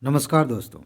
नमस्कार दोस्तों।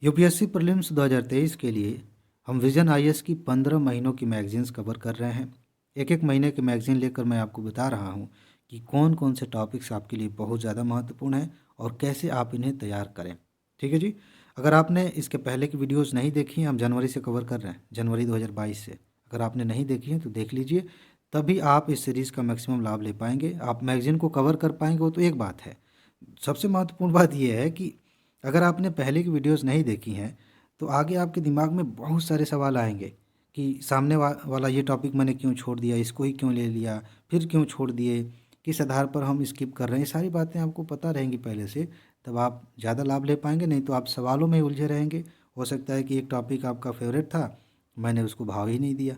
UPSC prelims 2023 के लिए हम विजन आईएएस की 15 महीनों की मैगजीन्स कवर कर रहे हैं। एक एक महीने की मैगजीन लेकर मैं आपको बता रहा हूं कि कौन कौन से टॉपिक्स आपके लिए बहुत ज़्यादा महत्वपूर्ण हैं और कैसे आप इन्हें तैयार करें। ठीक है जी। अगर आपने इसके पहले की वीडियोज़ नहीं देखी हैं, हम जनवरी से कवर कर रहे हैं, जनवरी 2022 से। अगर आपने नहीं देखी हैं तो देख लीजिए, तभी आप इस सीरीज़ का मैक्सिमम लाभ ले पाएंगे। आप मैगजीन को कवर कर पाएंगे वो तो एक बात है, सबसे महत्वपूर्ण बात यह है कि अगर आपने पहले की वीडियोस नहीं देखी हैं तो आगे आपके दिमाग में बहुत सारे सवाल आएंगे कि सामने वाला ये टॉपिक मैंने क्यों छोड़ दिया, इसको ही क्यों ले लिया, फिर क्यों छोड़ दिए, किस आधार पर हम स्किप कर रहे हैं। ये सारी बातें आपको पता रहेंगी पहले से, तब आप ज़्यादा लाभ ले पाएंगे। नहीं तो आप सवालों में उलझे रहेंगे। हो सकता है कि एक टॉपिक आपका फेवरेट था, मैंने उसको भाव ही नहीं दिया,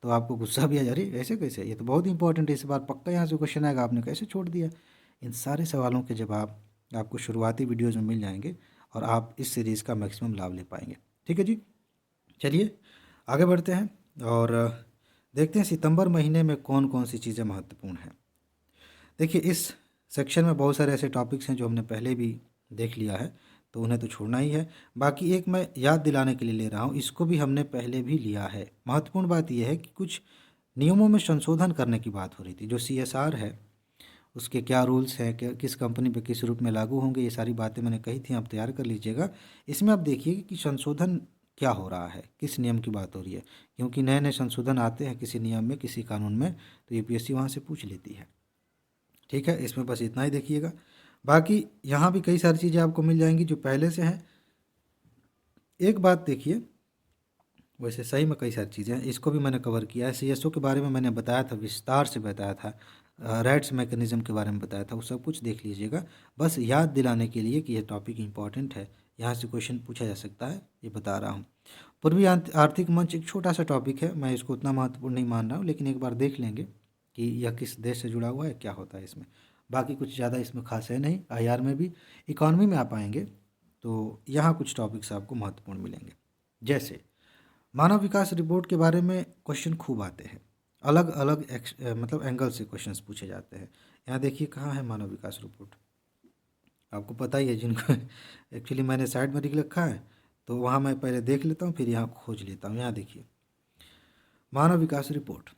तो आपको गुस्सा भी आ जा रही ऐसे कैसे, ये तो बहुत इंपॉर्टेंट है, इस बार पक्का यहाँ से क्वेश्चन आएगा, आपने कैसे छोड़ दिया। इन सारे सवालों के जवाब आपको शुरुआती वीडियोज़ में मिल जाएंगे और आप इस सीरीज़ का मैक्सिमम लाभ ले पाएंगे। ठीक है जी। चलिए आगे बढ़ते हैं और देखते हैं सितंबर महीने में कौन कौन सी चीज़ें महत्वपूर्ण हैं। देखिए, इस सेक्शन में बहुत सारे ऐसे टॉपिक्स हैं जो हमने पहले भी देख लिया है, तो उन्हें तो छोड़ना ही है। बाकी एक मैं याद दिलाने के लिए ले रहा हूँ, इसको भी हमने पहले भी लिया है। महत्वपूर्ण बात यह है कि कुछ नियमों में संशोधन करने की बात हो रही थी। जो CSR है उसके क्या रूल्स हैं, क्या किस कंपनी पे किस रूप में लागू होंगे, ये सारी बातें मैंने कही थी, आप तैयार कर लीजिएगा। इसमें आप देखिए कि संशोधन क्या हो रहा है, किस नियम की बात हो रही है, क्योंकि नए नए संशोधन आते हैं किसी नियम में, किसी कानून में, तो यूपीएससी वहाँ से पूछ लेती है। ठीक है, इसमें बस इतना ही देखिएगा। बाकी यहाँ भी कई सारी चीज़ें आपको मिल जाएंगी जो पहले से हैं। एक बात देखिए, वैसे सही में कई सारी चीज़ें हैं, इसको भी मैंने कवर किया है। CSO के बारे में मैंने बताया था, विस्तार से बताया था, राइट्स मैकेनिज्म के बारे में बताया था, वो सब कुछ देख लीजिएगा। बस याद दिलाने के लिए कि यह टॉपिक इंपॉर्टेंट है, यहाँ से क्वेश्चन पूछा जा सकता है, ये बता रहा हूँ। पूर्वी आर्थिक मंच एक छोटा सा टॉपिक है, मैं इसको उतना महत्वपूर्ण नहीं मान रहा हूँ, लेकिन एक बार देख लेंगे कि यह किस देश से जुड़ा हुआ है, क्या होता है इसमें। बाकी कुछ ज़्यादा इसमें खास है नहीं। IR में भी, इकॉनमी में आप आएंगे तो यहाँ कुछ टॉपिक्स आपको महत्वपूर्ण मिलेंगे। जैसे मानव विकास रिपोर्ट के बारे में क्वेश्चन खूब आते हैं, अलग अलग मतलब एंगल से क्वेश्चंस पूछे जाते हैं। यहाँ देखिए कहाँ है मानव विकास रिपोर्ट, आपको पता ही है जिनको एक्चुअली मैंने साइड में लिख रखा है, तो वहाँ मैं पहले देख लेता हूँ फिर यहाँ खोज लेता हूँ। यहाँ देखिए मानव विकास रिपोर्ट,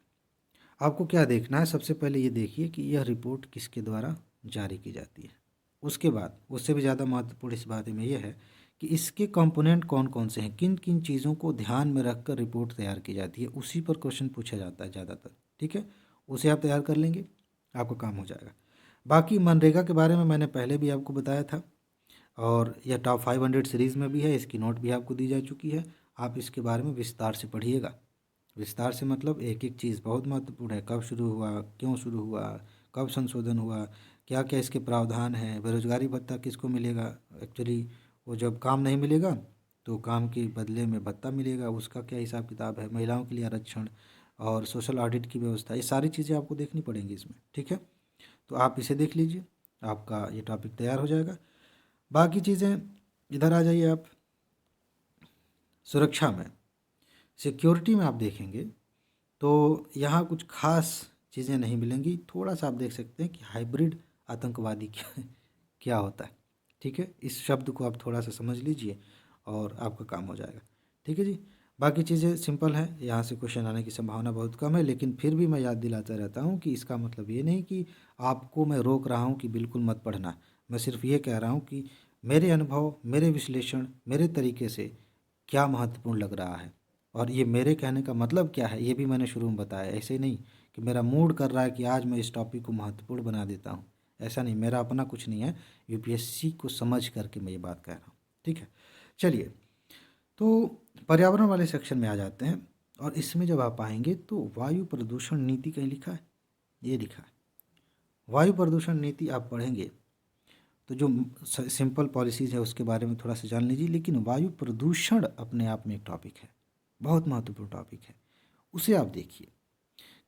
आपको क्या देखना है, सबसे पहले ये देखिए कि यह रिपोर्ट किसके द्वारा जारी की जाती है। उसके बाद उससे भी ज़्यादा महत्वपूर्ण इस बारे में यह है कि इसके कंपोनेंट कौन कौन से हैं, किन किन चीज़ों को ध्यान में रखकर रिपोर्ट तैयार की जाती है, उसी पर क्वेश्चन पूछा जाता है ज़्यादातर। ठीक है, उसे आप तैयार कर लेंगे, आपका काम हो जाएगा। बाकी मनरेगा के बारे में मैंने पहले भी आपको बताया था, और यह टॉप 500 सीरीज़ में भी है, इसकी नोट भी आपको दी जा चुकी है। आप इसके बारे में विस्तार से पढ़िएगा। विस्तार से मतलब एक एक चीज़ बहुत महत्वपूर्ण है, कब शुरू हुआ, क्यों शुरू हुआ, कब संशोधन हुआ, क्या क्या इसके प्रावधान हैं, बेरोजगारी भत्ता किसको मिलेगा, एक्चुअली वो जब काम नहीं मिलेगा तो काम के बदले में भत्ता मिलेगा, उसका क्या हिसाब किताब है, महिलाओं के लिए आरक्षण और सोशल ऑडिट की व्यवस्था, ये सारी चीज़ें आपको देखनी पड़ेंगी इसमें। ठीक है, तो आप इसे देख लीजिए, आपका ये टॉपिक तैयार हो जाएगा। बाकी चीज़ें इधर आ जाइए आप। सुरक्षा में, सिक्योरिटी में आप देखेंगे तो यहाँ कुछ खास चीज़ें नहीं मिलेंगी। थोड़ा सा आप देख सकते हैं कि हाइब्रिड आतंकवादी क्या होता है। ठीक है, इस शब्द को आप थोड़ा सा समझ लीजिए और आपका काम हो जाएगा। ठीक है जी। बाकी चीज़ें सिंपल हैं, यहाँ से क्वेश्चन आने की संभावना बहुत कम है, लेकिन फिर भी मैं याद दिलाता रहता हूँ कि इसका मतलब ये नहीं कि आपको मैं रोक रहा हूँ कि बिल्कुल मत पढ़ना। मैं सिर्फ ये कह रहा हूँ कि मेरे अनुभव, मेरे विश्लेषण, मेरे तरीके से क्या महत्वपूर्ण लग रहा है। और ये मेरे कहने का मतलब क्या है, ये भी मैंने शुरू में बताया। ऐसे नहीं कि मेरा मूड कर रहा है कि आज मैं इस टॉपिक को महत्वपूर्ण बना देता हूँ, ऐसा नहीं, मेरा अपना कुछ नहीं है, यूपीएससी को समझ करके मैं ये बात कह रहा हूँ। ठीक है, चलिए तो पर्यावरण वाले सेक्शन में आ जाते हैं, और इसमें जब आप आएंगे तो वायु प्रदूषण नीति कहीं लिखा है, ये लिखा है वायु प्रदूषण नीति। आप पढ़ेंगे तो जो सिंपल पॉलिसीज़ है उसके बारे में थोड़ा सा जान लीजिए, लेकिन वायु प्रदूषण अपने आप में एक टॉपिक है, बहुत महत्वपूर्ण टॉपिक है। उसे आप देखिए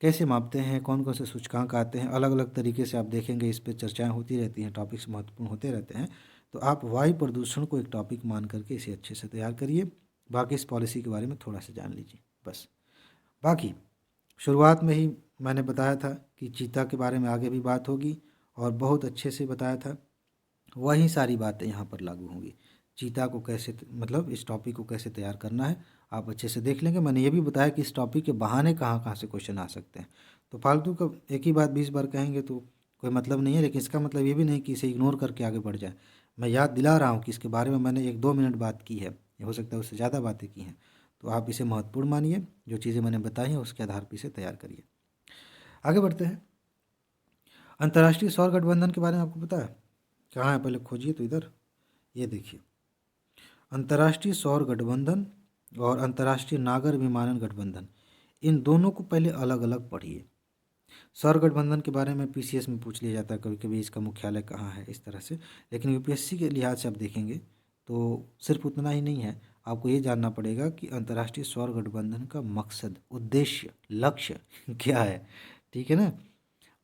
कैसे मापते हैं, कौन कौन से सूचकांक आते हैं, अलग अलग तरीके से आप देखेंगे, इस पर चर्चाएं होती रहती हैं, टॉपिक्स महत्वपूर्ण होते रहते हैं। तो आप वायु प्रदूषण को एक टॉपिक मान करके इसे अच्छे से तैयार करिए। बाकी इस पॉलिसी के बारे में थोड़ा सा जान लीजिए बस। बाकी शुरुआत में ही मैंने बताया था कि चीता के बारे में आगे भी बात होगी, और बहुत अच्छे से बताया था, वही सारी बातें यहाँ पर लागू होंगी। चीता को कैसे मतलब इस टॉपिक को कैसे तैयार करना है आप अच्छे से देख लेंगे। मैंने ये भी बताया कि इस टॉपिक के बहाने कहाँ कहाँ से क्वेश्चन आ सकते हैं। तो फालतू का एक ही बात 20 बार कहेंगे तो कोई मतलब नहीं है, लेकिन इसका मतलब ये भी नहीं कि इसे इग्नोर करके आगे बढ़ जाए। मैं याद दिला रहा हूँ कि इसके बारे में मैंने 1-2 मिनट बात की है, हो सकता है उससे ज़्यादा बातें की हैं। तो आप इसे महत्वपूर्ण मानिए, जो चीज़ें मैंने बताई हैं उसके आधार पर इसे तैयार करिए। आगे बढ़ते हैं। अंतर्राष्ट्रीय सौर गठबंधन के बारे में आपको पता है? कहाँ है, पहले खोजिए तो इधर, ये देखिए। अंतर्राष्ट्रीय सौर गठबंधन और अंतर्राष्ट्रीय नागर विमानन गठबंधन, इन दोनों को पहले अलग अलग पढ़िए। सौर गठबंधन के बारे में पीसीएस में पूछ लिया जाता है कभी कभी, इसका मुख्यालय कहाँ है, इस तरह से। लेकिन यूपीएससी के लिहाज से आप देखेंगे तो सिर्फ उतना ही नहीं है, आपको ये जानना पड़ेगा कि अंतर्राष्ट्रीय सौर गठबंधन का मकसद, उद्देश्य, लक्ष्य क्या है, ठीक है ना,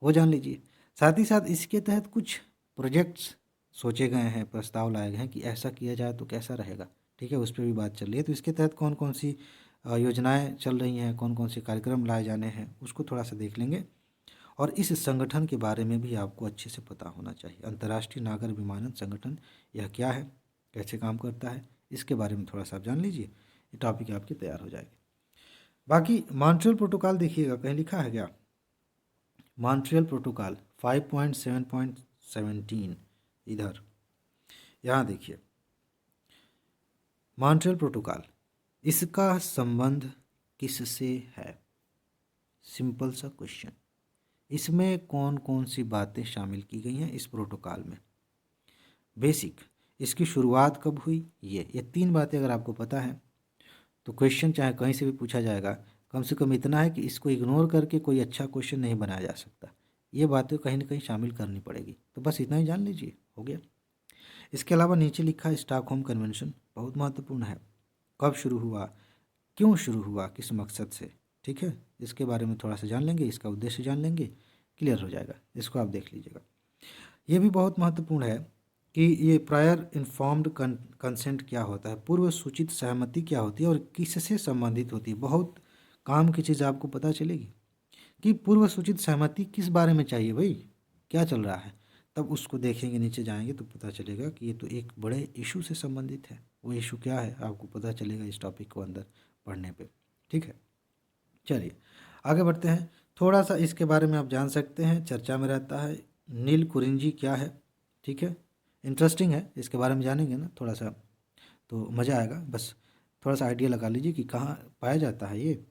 वो जान लीजिए। साथ ही साथ इसके तहत कुछ प्रोजेक्ट्स सोचे गए हैं, प्रस्ताव लाए गए हैं कि ऐसा किया जाए तो कैसा रहेगा, ठीक है, उस पर भी बात चल रही है। तो इसके तहत कौन कौन सी योजनाएं चल रही हैं, कौन कौन से कार्यक्रम लाए जाने हैं, उसको थोड़ा सा देख लेंगे। और इस संगठन के बारे में भी आपको अच्छे से पता होना चाहिए। अंतर्राष्ट्रीय नागर विमानन संगठन यह क्या है, कैसे काम करता है, इसके बारे में थोड़ा सा आप जान लीजिए, ये टॉपिक आपकी तैयार हो जाएगी। बाकी मॉन्ट्रियल प्रोटोकॉल देखिएगा, कहीं लिखा है क्या? मॉन्ट्रियल प्रोटोकॉल 5.7.17, इधर यहाँ देखिए। मॉन्ट्रियल प्रोटोकॉल, इसका संबंध किससे है? सिंपल सा क्वेश्चन। इसमें कौन कौन सी बातें शामिल की गई हैं इस प्रोटोकॉल में? बेसिक, इसकी शुरुआत कब हुई, ये 3 बातें अगर आपको पता है तो क्वेश्चन चाहे कहीं से भी पूछा जाएगा, कम से कम इतना है कि इसको इग्नोर करके कोई अच्छा क्वेश्चन नहीं बनाया जा सकता। ये बातें कहीं ना कहीं शामिल करनी पड़ेगी, तो बस इतना ही जान लीजिए, हो गया। इसके अलावा नीचे लिखा है स्टॉकहोम कन्वेंशन, बहुत महत्वपूर्ण है। कब शुरू हुआ, क्यों शुरू हुआ, किस मकसद से, ठीक है, इसके बारे में थोड़ा सा जान लेंगे, इसका उद्देश्य जान लेंगे, क्लियर हो जाएगा। इसको आप देख लीजिएगा। ये भी बहुत महत्वपूर्ण है कि ये प्रायर इन्फॉर्म्ड कंसेंट क्या होता है, पूर्व सूचित सहमति क्या होती है और किससे संबंधित होती है। बहुत काम की चीज़ आपको पता चलेगी कि पूर्व सूचित सहमति किस बारे में चाहिए भाई, क्या चल रहा है, तब उसको देखेंगे, नीचे जाएंगे तो पता चलेगा कि ये तो एक बड़े इशू से संबंधित है। वो इशू क्या है आपको पता चलेगा इस टॉपिक को अंदर पढ़ने पे, ठीक है। चलिए आगे बढ़ते हैं। थोड़ा सा इसके बारे में आप जान सकते हैं, चर्चा में रहता है। नील कुरिंजी क्या है, ठीक है, इंटरेस्टिंग है, इसके बारे में जानेंगे ना थोड़ा सा तो मज़ा आएगा। बस थोड़ा सा आइडिया लगा लीजिए कि कहाँ पाया जाता है ये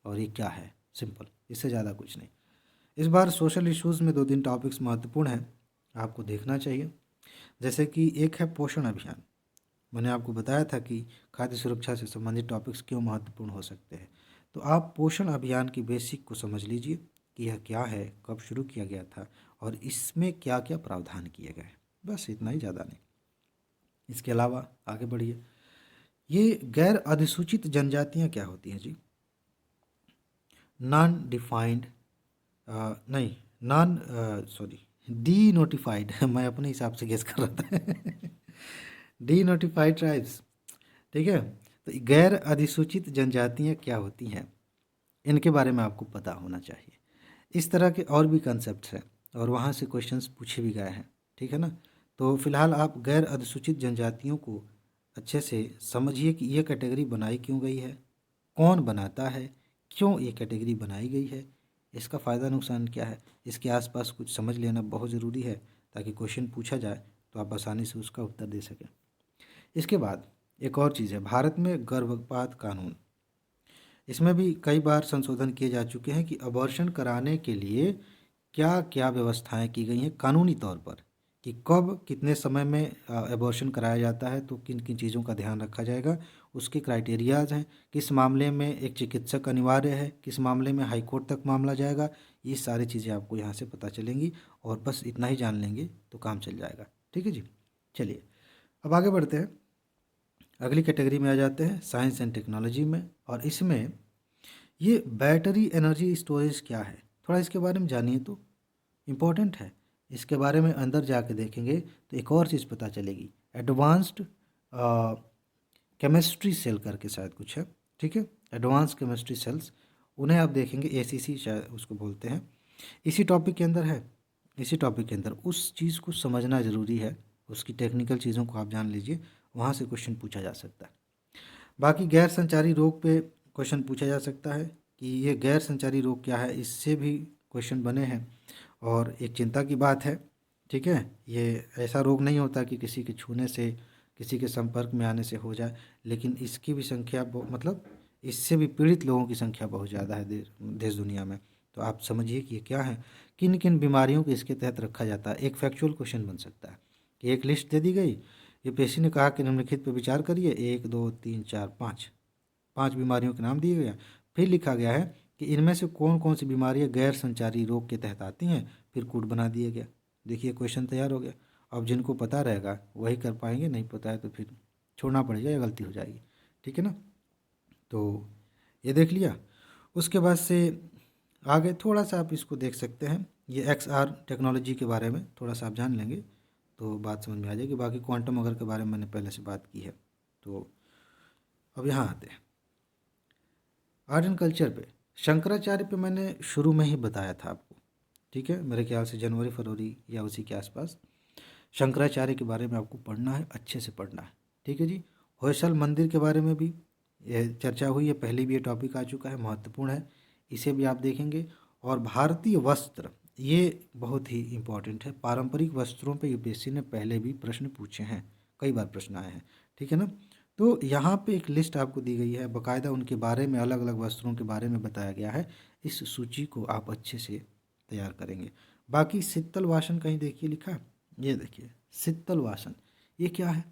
और ये क्या है, सिंपल, इससे ज़्यादा कुछ नहीं। इस बार सोशल इश्यूज़ में 2-3 टॉपिक्स महत्वपूर्ण हैं, आपको देखना चाहिए। जैसे कि एक है पोषण अभियान। मैंने आपको बताया था कि खाद्य सुरक्षा से संबंधित टॉपिक्स क्यों महत्वपूर्ण हो सकते हैं। तो आप पोषण अभियान की बेसिक को समझ लीजिए कि यह क्या है, कब शुरू किया गया था और इसमें क्या क्या प्रावधान किए गए हैं, बस इतना ही, ज़्यादा नहीं। इसके अलावा आगे बढ़िए। ये गैर अधिसूचित जनजातियाँ क्या होती हैं जी? नॉन डिफाइंड, नहीं, नॉन, सॉरी, डी नोटिफाइड मैं अपने हिसाब से गेस कर रहा था डी नोटिफाइड ट्राइब्स, ठीक है। तो गैर अधिसूचित जनजातियाँ क्या होती हैं, इनके बारे में आपको पता होना चाहिए। इस तरह के और भी कंसेप्ट हैं और वहाँ से क्वेश्चंस पूछे भी गए हैं, ठीक है ना। तो फिलहाल आप गैर अधिसूचित जनजातियों को अच्छे से समझिए कि ये कैटेगरी बनाई क्यों गई है, कौन बनाता है, क्यों ये कैटेगरी बनाई गई है, इसका फ़ायदा नुकसान क्या है, इसके आसपास कुछ समझ लेना बहुत ज़रूरी है ताकि क्वेश्चन पूछा जाए तो आप आसानी से उसका उत्तर दे सकें। इसके बाद एक और चीज़ है, भारत में गर्भपात कानून। इसमें भी कई बार संशोधन किए जा चुके हैं कि अबॉर्शन कराने के लिए क्या क्या व्यवस्थाएं की गई हैं कानूनी तौर पर, कि कब कितने समय में अबॉर्शन कराया जाता है, तो किन किन चीज़ों का ध्यान रखा जाएगा, उसके क्राइटेरियाज हैं, किस मामले में एक चिकित्सक अनिवार्य है, किस मामले में हाई कोर्ट तक मामला जाएगा, ये सारी चीज़ें आपको यहाँ से पता चलेंगी और बस इतना ही जान लेंगे तो काम चल जाएगा, ठीक है जी। चलिए अब आगे बढ़ते हैं, अगली कैटेगरी में आ जाते हैं, साइंस एंड टेक्नोलॉजी में। और इसमें ये बैटरी एनर्जी स्टोरेज क्या है, थोड़ा इसके बारे में जानिए तो इम्पोर्टेंट है। इसके बारे में अंदर जाके देखेंगे तो एक और चीज़ पता चलेगी, एडवांस्ड केमिस्ट्री सेल करके शायद कुछ है, ठीक है, एडवांस केमिस्ट्री सेल्स, उन्हें आप देखेंगे एसीसी शायद उसको बोलते हैं। इसी टॉपिक के अंदर है, इसी टॉपिक के अंदर उस चीज़ को समझना ज़रूरी है, उसकी टेक्निकल चीज़ों को आप जान लीजिए वहाँ से क्वेश्चन पूछा जा सकता है। बाकी गैर संचारी रोग पे क्वेश्चन पूछा जा सकता है कि ये गैर संचारी रोग क्या है, इससे भी क्वेश्चन बने हैं और एक चिंता की बात है। ठीक है, ये ऐसा रोग नहीं होता कि किसी के छूने से, किसी के संपर्क में आने से हो जाए, लेकिन इसकी भी संख्या मतलब इससे भी पीड़ित लोगों की संख्या बहुत ज़्यादा है देश दुनिया में। तो आप समझिए कि ये क्या है, किन किन बीमारियों को इसके तहत रखा जाता है। एक फैक्चुअल क्वेश्चन बन सकता है कि एक लिस्ट दे दी गई, यूपीएससी ने कहा कि निम्नलिखित पर विचार करिए, 1 2 3 4 5 बीमारियों के नाम दिए गए हैं। फिर लिखा गया है कि इनमें से कौन कौन सी बीमारियां गैर संचारी रोग के तहत आती हैं, फिर कोड बना दिया गया। देखिए क्वेश्चन तैयार हो गया। अब जिनको पता रहेगा वही कर पाएंगे, नहीं पता है तो फिर छोड़ना पड़ेगा या गलती हो जाएगी। ठीक है ना, तो ये देख लिया। उसके बाद से आगे थोड़ा सा आप इसको देख सकते हैं, ये XR टेक्नोलॉजी के बारे में थोड़ा सा आप जान लेंगे तो बात समझ में आ जाएगी। बाकी क्वांटम अगर के बारे में मैंने पहले से बात की है। तो अब यहाँ आते हैं आर्ट एंड कल्चर पे। शंकराचार्य पे मैंने शुरू में ही बताया था आपको, ठीक है, मेरे ख्याल से जनवरी फरवरी या उसी के आसपास। शंकराचार्य के बारे में आपको पढ़ना है, अच्छे से पढ़ना है। ठीक है जी। होयसल मंदिर के बारे में भी ये चर्चा हुई है, पहले भी ये टॉपिक आ चुका है, महत्वपूर्ण है, इसे भी आप देखेंगे। और भारतीय वस्त्र, ये बहुत ही इम्पोर्टेंट है। पारंपरिक वस्त्रों पे यूपीएससी ने पहले भी प्रश्न पूछे हैं, कई बार प्रश्न आए हैं। ठीक है ना, तो यहाँ पे एक लिस्ट आपको दी गई है, बाकायदा उनके बारे में, अलग अलग वस्त्रों के बारे में बताया गया है। इस सूची को आप अच्छे से तैयार करेंगे। बाकी शीतल वासन कहीं देखिए लिखा है, ये देखिए शीतल वासन, ये क्या है,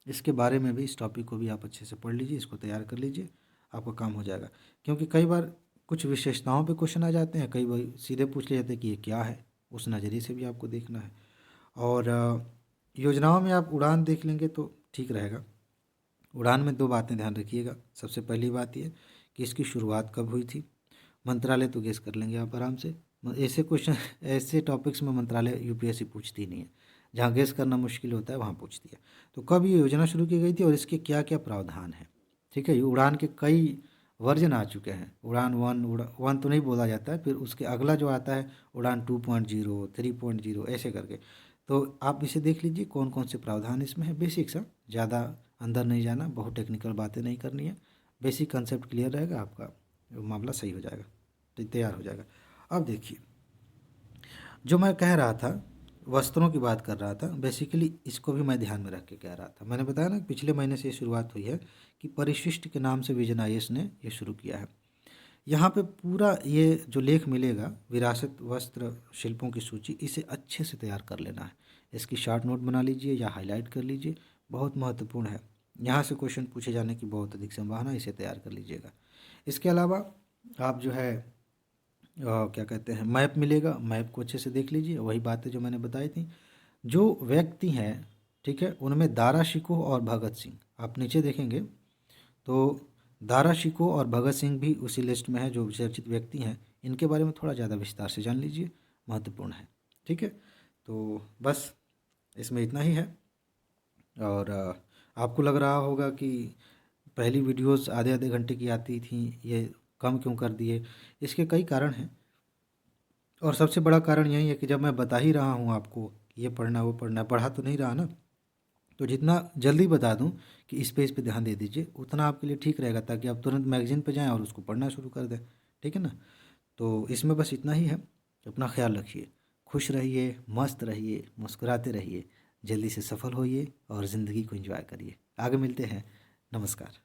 इसके बारे में भी, इस टॉपिक को भी आप अच्छे से पढ़ लीजिए, इसको तैयार कर लीजिए, आपका काम हो जाएगा। क्योंकि कई बार कुछ विशेषताओं पे क्वेश्चन आ जाते हैं, कई बार सीधे पूछ ले जाते हैं कि ये क्या है, उस नज़रिए से भी आपको देखना है। और योजनाओं में आप उड़ान देख लेंगे तो ठीक रहेगा। उड़ान में 2 बातें ध्यान रखिएगा। सबसे पहली बात ये कि इसकी शुरुआत कब हुई थी, मंत्रालय तो गेस कर लेंगे आप आराम से। ऐसे क्वेश्चन, ऐसे टॉपिक्स में मंत्रालय यूपीएससी पूछती नहीं है, जहाँ गेस करना मुश्किल होता है वहाँ पूछती है। तो कब ये योजना शुरू की गई थी और इसके क्या क्या प्रावधान हैं। ठीक है, ये उड़ान के कई वर्जन आ चुके हैं। उड़ान 1, उड़ान तो नहीं बोला जाता है, फिर उसके अगला जो आता है उड़ान 2.0, 3.0 ऐसे करके। तो आप इसे देख लीजिए कौन कौन से प्रावधान इसमें है। बेसिक सा, ज़्यादा अंदर नहीं जाना, बहुत टेक्निकल बातें नहीं करनी है। बेसिक कंसेप्ट क्लियर रहेगा, आपका मामला सही हो जाएगा, तो तैयार हो जाएगा। अब देखिए, जो मैं कह रहा था, वस्त्रों की बात कर रहा था, बेसिकली इसको भी मैं ध्यान में रख के कह रहा था। मैंने बताया ना पिछले महीने से ये शुरुआत हुई है कि परिशिष्ट के नाम से विजन IAS ने ये शुरू किया है। यहाँ पे पूरा ये जो लेख मिलेगा, विरासत वस्त्र शिल्पों की सूची, इसे अच्छे से तैयार कर लेना है। इसकी शॉर्ट नोट बना लीजिए या हाईलाइट कर लीजिए, बहुत महत्वपूर्ण है। यहाँ से क्वेश्चन पूछे जाने की बहुत अधिक संभावना, इसे तैयार कर लीजिएगा। इसके अलावा आप जो है क्या कहते हैं, मैप मिलेगा, मैप को अच्छे से देख लीजिए। वही बातें जो मैंने बताई थी। जो व्यक्ति हैं, ठीक है, उनमें दारा शिकोह और भगत सिंह, आप नीचे देखेंगे तो दारा शिकोह और भगत सिंह भी उसी लिस्ट में है जो चर्चित व्यक्ति हैं। इनके बारे में थोड़ा ज़्यादा विस्तार से जान लीजिए, महत्वपूर्ण है। ठीक है, तो बस इसमें इतना ही है। और आपको लग रहा होगा कि पहली वीडियोस आधे आधे घंटे की आती थी, ये कम क्यों कर दिए। इसके कई कारण हैं और सबसे बड़ा कारण यही है कि जब मैं बता ही रहा हूँ आपको कि ये पढ़ना वो पढ़ना, पढ़ा तो नहीं रहा ना, तो जितना जल्दी बता दूं कि इस पे ध्यान दे दीजिए, उतना आपके लिए ठीक रहेगा, ताकि आप तुरंत मैगज़ीन पे जाएं और उसको पढ़ना शुरू कर दें। ठीक है ना, तो इसमें बस इतना ही है। अपना ख्याल रखिए, खुश रहिए, मस्त रहिए, मुस्कुराते रहिए, जल्दी से सफल होइए और ज़िंदगी को एंजॉय करिए। आगे मिलते हैं। नमस्कार।